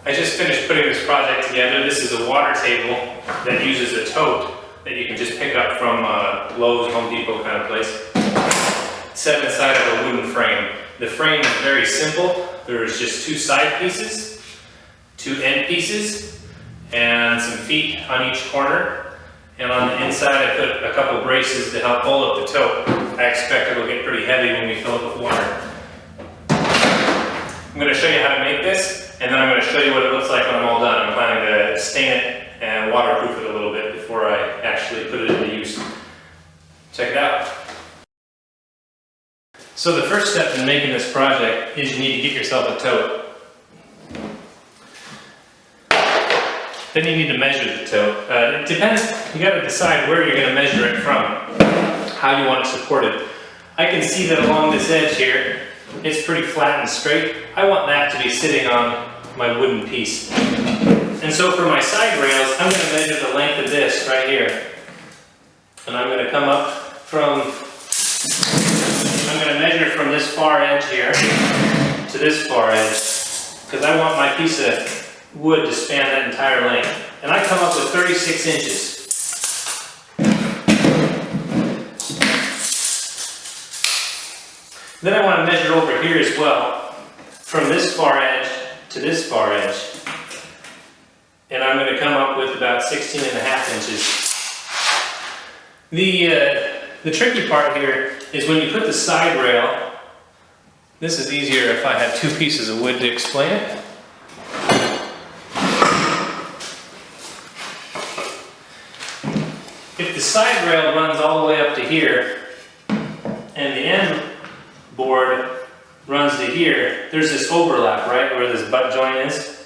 I just finished putting this project together. This is a water table that uses a tote that you can just pick up from Lowe's, Home Depot kind of place. Set inside of a wooden frame. The frame is very simple. There's just two side pieces, two end pieces, and some feet on each corner. And on the inside I put a couple braces to help hold up the tote. I expect it'll get pretty heavy when we fill it with water. I'm going to show you how to make this, and then I'm going to show you what it looks like when I'm all done. I'm planning to stain it and waterproof it a little bit before I actually put it into use. Check it out. So the first step in making this project is you need to get yourself a tote. Then you need to measure the tote. It depends, you got to decide where you're going to measure it from, how you want it supported. I can see that along this edge here, it's pretty flat and straight. I want that to be sitting on my wooden piece. And so for my side rails, I'm going to measure the length of this right here. And I'm going to come up from, I'm going to measure from this far edge here to this far edge, because I want my piece of wood to span that entire length. And I come up with 36 inches. Then I want to measure over here as well, from this far edge to this far edge. And I'm going to come up with about 16 and a half inches. The tricky part here is when you put the side rail, this is easier if I have two pieces of wood to explain it. If the side rail runs all the way up to here, and the end board runs to here, there's this overlap, right, where this butt joint is.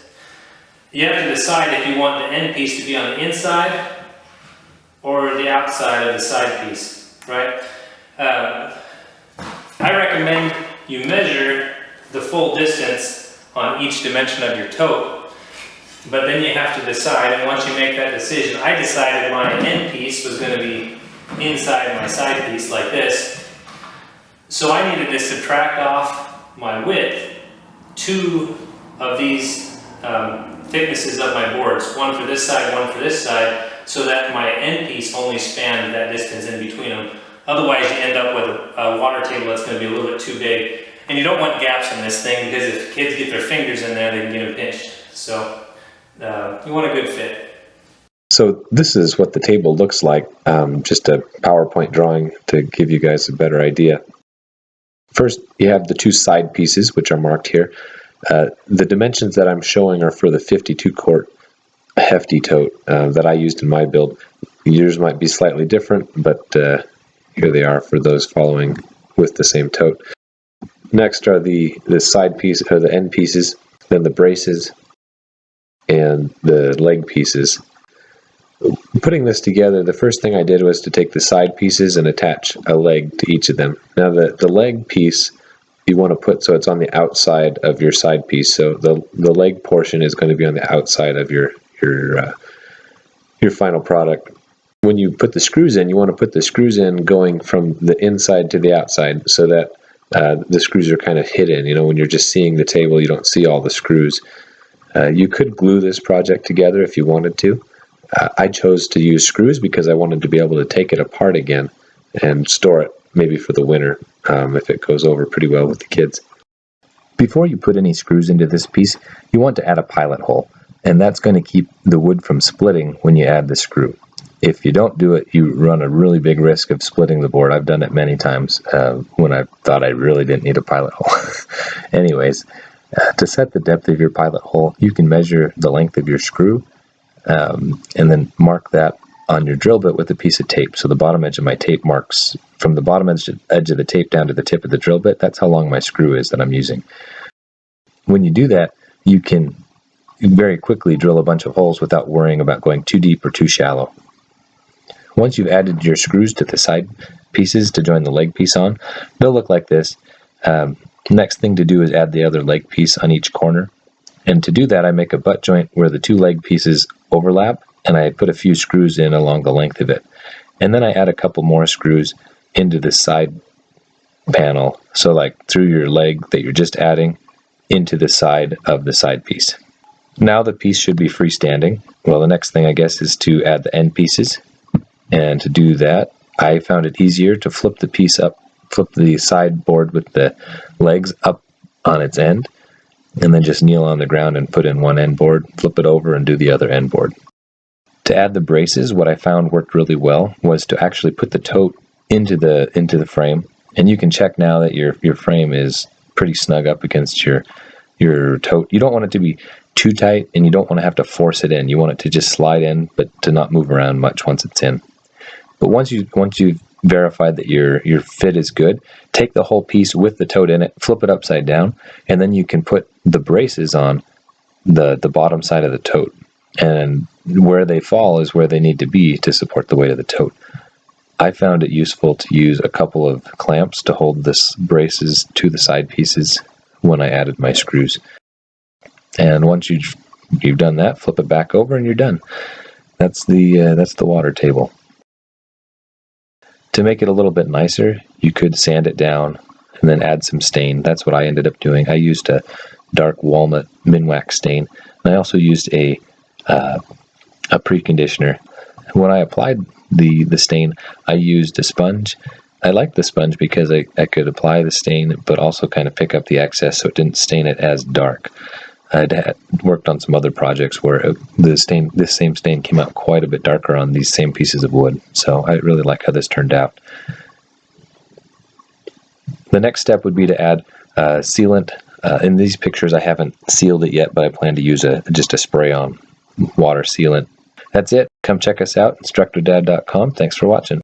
You have to decide if you want the end piece to be on the inside or the outside of the side piece, right? I recommend you measure the full distance on each dimension of your tote, but then you have to decide, and once you make that decision, I decided my end piece was going to be inside my side piece like this. So I needed to subtract off my width two of these thicknesses of my boards, one for this side, one for this side, so that my end piece only spanned that distance in between them. Otherwise you end up with a water table that's going to be a little bit too big. And you don't want gaps in this thing, because if kids get their fingers in there, they can get them pinched. So you want a good fit. So this is what the table looks like, just a PowerPoint drawing to give you guys a better idea. First, you have the two side pieces, which are marked here. The dimensions that I'm showing are for the 52-quart hefty tote that I used in my build. Yours might be slightly different, but here they are for those following with the same tote. Next are the side piece, or the end pieces, then the braces, and the leg pieces. Putting this together, the first thing I did was to take the side pieces and attach a leg to each of them. Now the leg piece you want to put so it's on the outside of your side piece. So the leg portion is going to be on the outside of your final product. When you put the screws in, you want to put the screws in going from the inside to the outside, so that the screws are kind of hidden. You know, when you're just seeing the table, you don't see all the screws. You could glue this project together if you wanted to. I chose to use screws because I wanted to be able to take it apart again and store it, maybe for the winter, if it goes over pretty well with the kids. Before you put any screws into this piece, you want to add a pilot hole, and that's going to keep the wood from splitting when you add the screw. If you don't do it, you run a really big risk of splitting the board. I've done it many times when I thought I really didn't need a pilot hole. Anyways, to set the depth of your pilot hole, you can measure the length of your screw, and then mark that on your drill bit with a piece of tape. So the bottom edge of my tape marks from the bottom edge of the tape down to the tip of the drill bit. That's how long my screw is that I'm using. When you do that, you can very quickly drill a bunch of holes without worrying about going too deep or too shallow. Once you've added your screws to the side pieces to join the leg piece on, they'll look like this. Next thing to do is add the other leg piece on each corner. And to do that, I make a butt joint where the two leg pieces overlap, and I put a few screws in along the length of it. And then I add a couple more screws into the side panel, so like through your leg that you're just adding into the side of the side piece. Now the piece should be freestanding. Well, the next thing I guess is to add the end pieces. And to do that, I found it easier to flip the piece up, flip the side board with the legs up on its end, and then just kneel on the ground and put in one end board, flip it over, and do the other end board. To add the braces, what I found worked really well was to actually put the tote into the frame, and you can check now that your frame is pretty snug up against your tote. You don't want it to be too tight, and you don't want to have to force it in. You want it to just slide in, but to not move around much once it's in. But once you've verified that your fit is good, take the whole piece with the tote in it, flip it upside down, and then you can put the braces on the bottom side of the tote. And where they fall is where they need to be to support the weight of the tote. I found it useful to use a couple of clamps to hold this braces to the side pieces when I added my screws. And once you've done that, flip it back over and you're done. That's the water table. To make it a little bit nicer, you could sand it down and then add some stain. That's what I ended up doing. I used a dark walnut minwax stain, and I also used a preconditioner. When I applied the stain, I used a sponge. I liked the sponge because I could apply the stain, but also kind of pick up the excess so it didn't stain it as dark. I'd worked on some other projects where this same stain came out quite a bit darker on these same pieces of wood. So I really like how this turned out. The next step would be to add sealant. In these pictures I haven't sealed it yet, but I plan to use just a spray-on water sealant. That's it. Come check us out, instructodad.com. Thanks for watching.